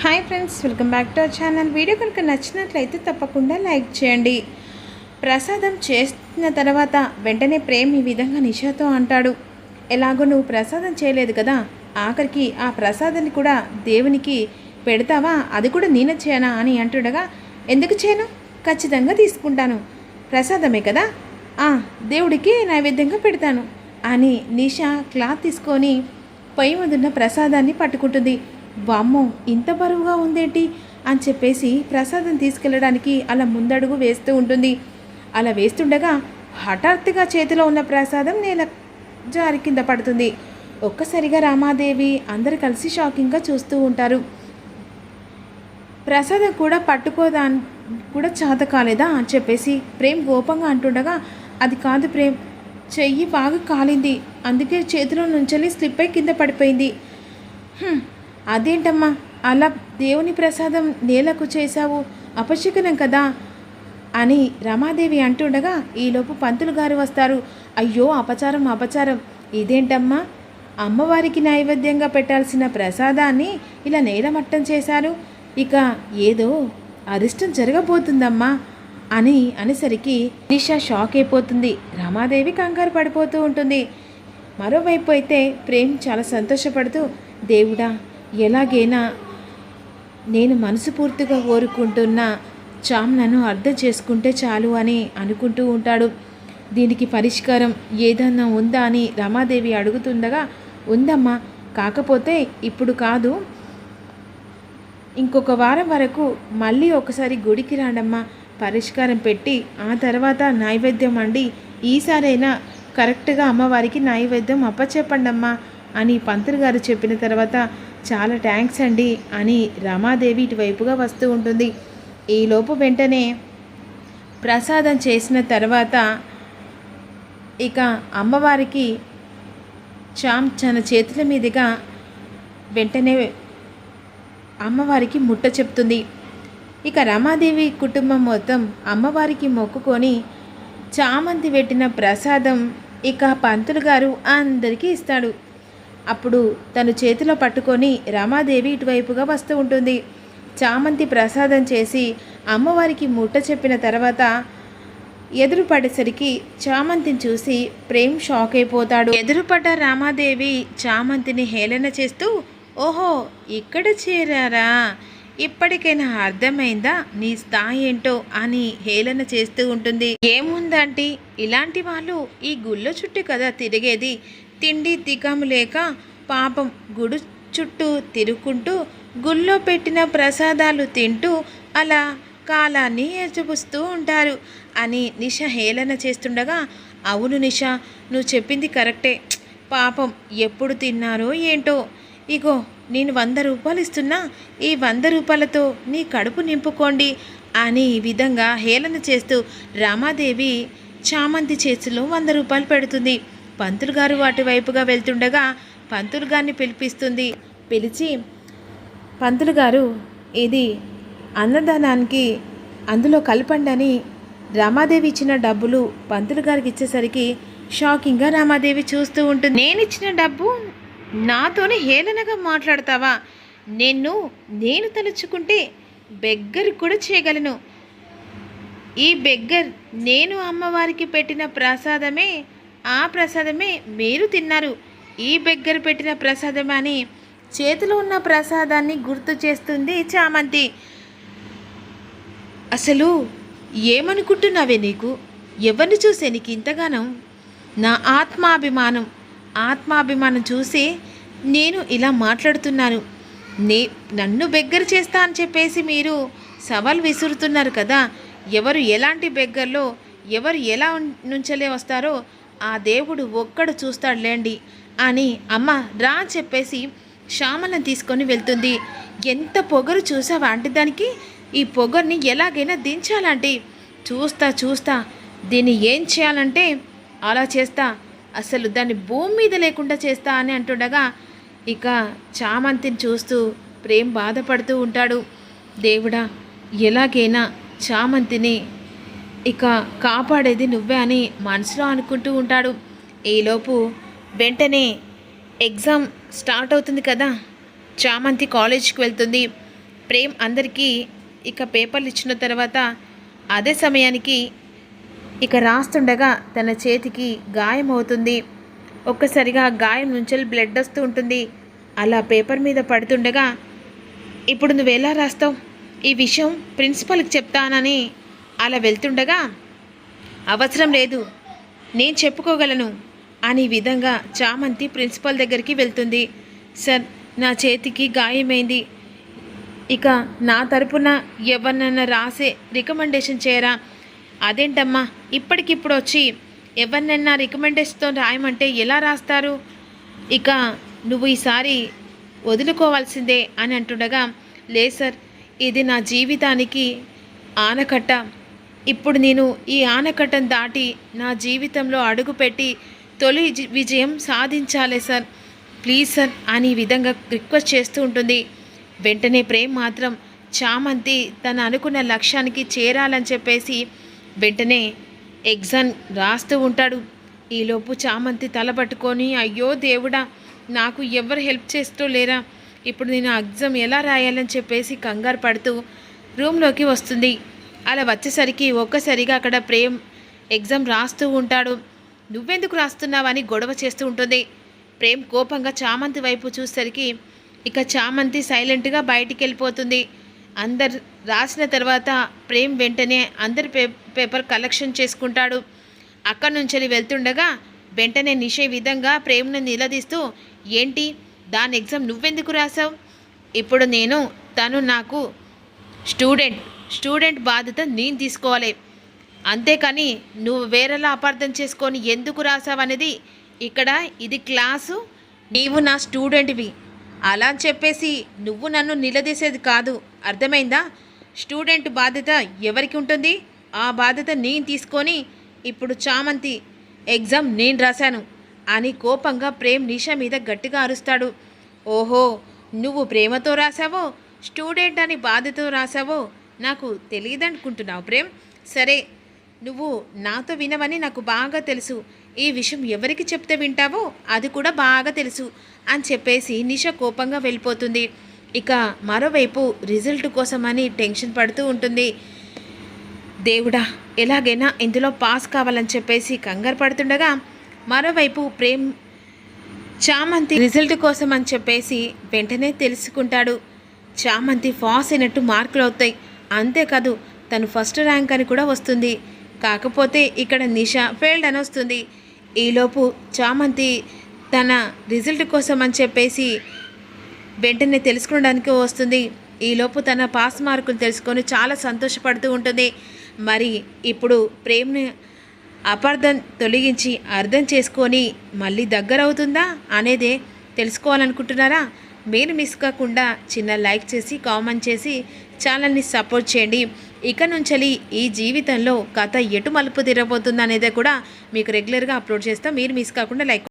Hi friends, welcome back to our channel. Video కనుక నచ్చినట్లయితే తప్పకుండా లైక్ చేయండి. ప్రసాదం చేసిన తర్వాత వెంటనే ప్రేమ్ ఈ విధంగా నిషాతో అంటాడు, ఎలాగో నువ్వు ప్రసాదం చేయలేదు కదా, ఆఖరికి ఆ ప్రసాదాన్ని కూడా దేవునికి పెడతావా, అది కూడా నేనే చేయనా అని అంటుండగా, ఎందుకు చేయను, ఖచ్చితంగా తీసుకుంటాను, ప్రసాదమే కదా, దేవుడికి నైవేద్యంగా పెడతాను అని నిషా క్లాత్ తీసుకొని పొయ్యి ముందున్న ప్రసాదాన్ని పట్టుకుంటుంది. వామ్మో, ఇంత బరువుగా ఉందేంటి అని చెప్పేసి ప్రసాదం తీసుకెళ్ళడానికి అలా ముందడుగు వేస్తూ ఉంటుంది. అలా వేస్తుండగా హఠాత్తుగా చేతిలో ఉన్న ప్రసాదం నేల జారి కింద పడుతుంది. ఒక్కసారిగా రామాదేవి అందరు కలిసి షాకింగ్గా చూస్తూ ఉంటారు. ప్రసాదం కూడా పట్టుకోదా కూడా చేత కాలేదా అని చెప్పేసి ప్రేమ్ కోపంగా అంటుండగా, అది కాదు ప్రేమ్, చెయ్యి బాగా కాలింది, అందుకే చేతిలో నుంచి స్లిప్ అయి కింద పడిపోయింది. అదేంటమ్మా, అలా దేవుని ప్రసాదం నేలకు చేశావు, అపశకునం కదా అని రమాదేవి అంటుండగా ఈలోపు పంతులు గారు వస్తారు. అయ్యో, అపచారం అపచారం, ఇదేంటమ్మా, అమ్మవారికి నైవేద్యంగా పెట్టాల్సిన ప్రసాదాన్ని ఇలా నేలమట్టం చేశారు, ఇక ఏదో అరిష్టం జరగబోతుందమ్మా అని అనేసరికి నిషా షాక్ అయిపోతుంది. రమాదేవి కంగారు పడిపోతూ ఉంటుంది. మరోవైపు అయితే ప్రేమ్ చాలా సంతోషపడుతూ, దేవుడా, ఎలాగైనా నేను మనసుపూర్తిగా కోరుకుంటున్న చామ్నను అర్థం చేసుకుంటే చాలు అని అనుకుంటూ ఉంటాడు. దీనికి పరిష్కారం ఏదన్నా ఉందా అని రమాదేవి అడుగుతుండగా, ఉందమ్మా, కాకపోతే ఇప్పుడు కాదు, ఇంకొక వారం వరకు మళ్ళీ ఒకసారి గుడికి రాండమ్మా, పరిష్కారం పెట్టి ఆ తర్వాత నైవేద్యం వండి ఈసారైనా కరెక్ట్గా అమ్మవారికి నైవేద్యం అప్పచెప్పండమ్మా అని పంతులు గారు చెప్పిన తర్వాత, చాలా థ్యాంక్స్ అండి అని రమాదేవి ఇటువైపుగా వస్తూ ఉంటుంది. ఈలోపు వెంటనే ప్రసాదం చేసిన తర్వాత ఇక అమ్మవారికి తన చేతుల మీదుగా వెంటనే అమ్మవారికి ముట్ట చెప్తుంది. ఇక రమాదేవి కుటుంబం మొత్తం అమ్మవారికి మొక్కుకొని చామంతి పెట్టిన ప్రసాదం ఇక పంతులు గారు అందరికీ ఇస్తాడు. అప్పుడు తను చేతిలో పట్టుకొని రమాదేవి ఇటువైపుగా వస్తూ ఉంటుంది. చామంతి ప్రసాదం చేసి అమ్మవారికి ముట్ట చెప్పిన తర్వాత ఎదురుపడేసరికి చామంతిని చూసి ప్రేమ్ షాక్ అయిపోతాడు. ఎదురుపడ్డ రామాదేవి చామంతిని హేళన చేస్తూ, ఓహో, ఇక్కడ చేరారా, ఇప్పటికైనా అర్థమైందా నీ స్థాయి ఏంటో అని హేళన చేస్తూ ఉంటుంది. ఏముందంటే, ఇలాంటి వాళ్ళు ఈ గుళ్ళ చుట్టూ కదా తిరిగేది, తిండి తికము లేక పాపం గుడి చుట్టూ తిరుగుకుంటూ గుళ్ళో పెట్టిన ప్రసాదాలు తింటూ అలా కాలాన్ని ఎరచుపుస్తూ ఉంటారు అని నిష హేళన చేస్తుండగా, అవును నిష, నువ్వు చెప్పింది కరెక్టే, పాపం ఎప్పుడు తిన్నారో ఏంటో, ఇగో నేను 100 రూపాయలు ఇస్తున్నా, ఈ 100 రూపాయలతో నీ కడుపు నింపుకోండి అని ఈ విధంగా హేళన చేస్తూ రామాదేవి చామంతి చేతిలో 100 రూపాయలు పెడుతుంది. పంతులు గారు వాటి వైపుగా వెళ్తుండగా పంతులు గారిని పిలిపిస్తుంది. పిలిచి, పంతులు గారు, ఇది అన్నదానానికి అందులో కలపండి అని రామాదేవి ఇచ్చిన డబ్బులు పంతులు గారికి ఇచ్చేసరికి షాకింగ్గా రామాదేవి చూస్తూ ఉంటుంది. నేను ఇచ్చిన డబ్బు నాతోనే హేళనగా మాట్లాడతావా, నేను తలుచుకుంటే బెగ్గర్ కూడా చేయగలను, ఈ బెగ్గర్ నేను అమ్మవారికి పెట్టిన ప్రసాదమే, ఆ ప్రసాదమే మీరు తిన్నారు, ఈ బెగ్గర పెట్టిన ప్రసాదమే అని చేతిలో ఉన్న ప్రసాదాన్ని గుర్తు చేస్తుంది చామంతి. అసలు ఏమనుకుంటున్నావే, నీకు ఎవరిని చూసే నీకు ఇంతగానం, నా ఆత్మాభిమానం చూసి నేను ఇలా మాట్లాడుతున్నాను, నన్ను బెగ్గర చేస్తా అని చెప్పేసి మీరు సవాల్ విసురుతున్నారు కదా, ఎవరు ఎలాంటి బెగ్గర్లో ఎవరు ఎలా నుంచలే వస్తారో ఆ దేవుడు ఒక్కడు చూస్తాడులేండి అని అమ్మ రా చెప్పేసి శ్యామలను తీసుకొని వెళ్తుంది. ఎంత పొగరు చూసావా అంటే దానికి, ఈ పొగర్ని ఎలాగైనా దించాలంటే చూస్తా దీన్ని ఏం చేయాలంటే అలా చేస్తా, అసలు దాన్ని భూమి మీద లేకుండా చేస్తా అని అంటుండగా ఇక చామంతిని చూస్తూ ప్రేమ్ బాధపడుతూ ఉంటాడు. దేవుడా, ఎలాగైనా చామంతిని ఇక కాపాడేది నువ్వే అని మనసులో అనుకుంటూ ఉంటాడు. ఈలోపు వెంటనే ఎగ్జామ్ స్టార్ట్ అవుతుంది కదా, చామంతి కాలేజ్కి వెళ్తుంది. ప్రేమ్ అందరికీ ఇక పేపర్లు ఇచ్చిన తర్వాత అదే సమయానికి ఇక రాస్తుండగా తన చేతికి గాయం అవుతుంది. ఒక్కసారిగా గాయం నుంచి బ్లడ్ వస్తూ ఉంటుంది. అలా పేపర్ మీద పడుతుండగా, ఇప్పుడు నువ్వు ఎలా రాస్తావు, ఈ విషయం ప్రిన్సిపల్కి చెప్తానని అలా వెళ్తుండగా, అవసరం లేదు, నేను చెప్పుకోగలను అనే విధంగా చామంతి ప్రిన్సిపల్ దగ్గరికి వెళ్తుంది. సార్, నా చేతికి గాయమైంది, ఇక నా తరపున ఎవరినన్నా రాసే రికమెండేషన్ చేయరా? అదేంటమ్మా, ఇప్పటికిప్పుడు వచ్చి ఎవరినైనా రికమెండేషన్తో రాయమంటే ఎలా రాస్తారు? ఇక నువ్వు ఈసారి వదులుకోవాల్సిందే అని అంటుండగా, లేదు సార్, ఇది నా జీవితానికి ఆనకట్ట. ఇప్పుడు నేను ఈ ఆనకట్టను దాటి నా జీవితంలో అడుగుపెట్టి తొలి విజయం సాధించాలి సార్, ప్లీజ్ సార్ అని విధంగా రిక్వెస్ట్ చేస్తూ ఉంటుంది. వెంటనే ప్రేమ్ మాత్రం చామంతి తన అనుకున్న లక్ష్యానికి చేరాలని చెప్పేసి వెంటనే ఎగ్జామ్ రాస్తూ ఉంటాడు. ఈలోపు చామంతి తలపట్టుకొని, అయ్యో దేవుడా, నాకు ఎవరు హెల్ప్ చేస్తూ లేరా, ఇప్పుడు నేను ఎగ్జామ్ ఎలా రాయాలని చెప్పేసి కంగారు పడుతూ రూమ్లోకి వస్తుంది. అలా వచ్చేసరికి ఒక్కసారిగా అక్కడ ప్రేమ్ ఎగ్జామ్ రాస్తూ ఉంటాడు. నువ్వెందుకు రాస్తున్నావని గొడవ చేస్తూ ఉంటుంది. ప్రేమ్ కోపంగా చామంతి వైపు చూసేసరికి ఇక చామంతి సైలెంట్గా బయటికి వెళ్ళిపోతుంది. అందరు రాసిన తర్వాత ప్రేమ్ వెంటనే అందరి పేపర్ కలెక్షన్ చేసుకుంటాడు. అక్కడి నుంచి వెళ్తుండగా వెంటనే నిషే విధంగా ప్రేమ్ను నిలదీస్తూ, ఏంటి దాని ఎగ్జామ్ నువ్వెందుకు రాసావు? ఇప్పుడు తను నాకు స్టూడెంట్ బాధ్యత నేను తీసుకోవాలి, అంతేకాని నువ్వు వేరేలా అపార్థం చేసుకొని ఎందుకు రాసావనేది ఇక్కడ ఇది క్లాసు, నీవు నా స్టూడెంట్వి, అలా చెప్పేసి నువ్వు నన్ను నిలదీసేది కాదు, అర్థమైందా? స్టూడెంట్ బాధ్యత ఎవరికి ఉంటుంది, ఆ బాధ్యత నేను తీసుకొని ఇప్పుడు చామంతి ఎగ్జామ్ నేను రాశాను అని కోపంగా ప్రేమ్ నిషా మీద గట్టిగా అరుస్తాడు. ఓహో, నువ్వు ప్రేమతో రాసావో స్టూడెంట్ అని బాధ్యతతో రాసావో నాకు తెలియదనుకుంటున్నావు ప్రేమ్. సరే, నువ్వు నాతో వినవని నాకు బాగా తెలుసు, ఈ విషయం ఎవరికి చెప్తే వింటావో అది కూడా బాగా తెలుసు అని చెప్పేసి నిషా కోపంగా వెళ్ళిపోతుంది. ఇక మరోవైపు రిజల్ట్ కోసమని టెన్షన్ పడుతూ ఉంటుంది. దేవుడా, ఎలాగైనా ఇందులో పాస్ కావాలని చెప్పేసి కంగారు పడుతుండగా, మరోవైపు ప్రేమ్ చామంతి రిజల్ట్ కోసం అని చెప్పేసి వెంటనే తెలుసుకుంటాడు. చామంతి పాస్ అయినట్టు మార్కులు అవుతాయి, అంతేకాదు తను ఫస్ట్ ర్యాంక్ అని కూడా వస్తుంది. కాకపోతే ఇక్కడ నిషా ఫెయిల్డ్ అని వస్తుంది. ఈలోపు చామంతి తన రిజల్ట్ కోసం అని చెప్పేసి వెంటనే తెలుసుకోవడానికి వస్తుంది. ఈలోపు తన పాస్ మార్కులు తెలుసుకొని చాలా సంతోషపడుతూ ఉంటుంది. మరి ఇప్పుడు ప్రేమ్ని అపార్థం తొలగించి అర్థం చేసుకొని మళ్ళీ దగ్గర అవుతుందా అనేదే తెలుసుకోవాలనుకుంటున్నారా? మీరు మిస్ కాకుండా చిన్న లైక్ చేసి కామెంట్ చేసి ఛానల్ని సపోర్ట్ చేయండి. ఇక నుంచి ఈ జీవితంలో కథ ఎటు మలుపు తిరగబోతుంది అనేది కూడా మీకు రెగ్యులర్గా అప్లోడ్ చేస్తాం. మీరు మిస్ కాకుండా లైక్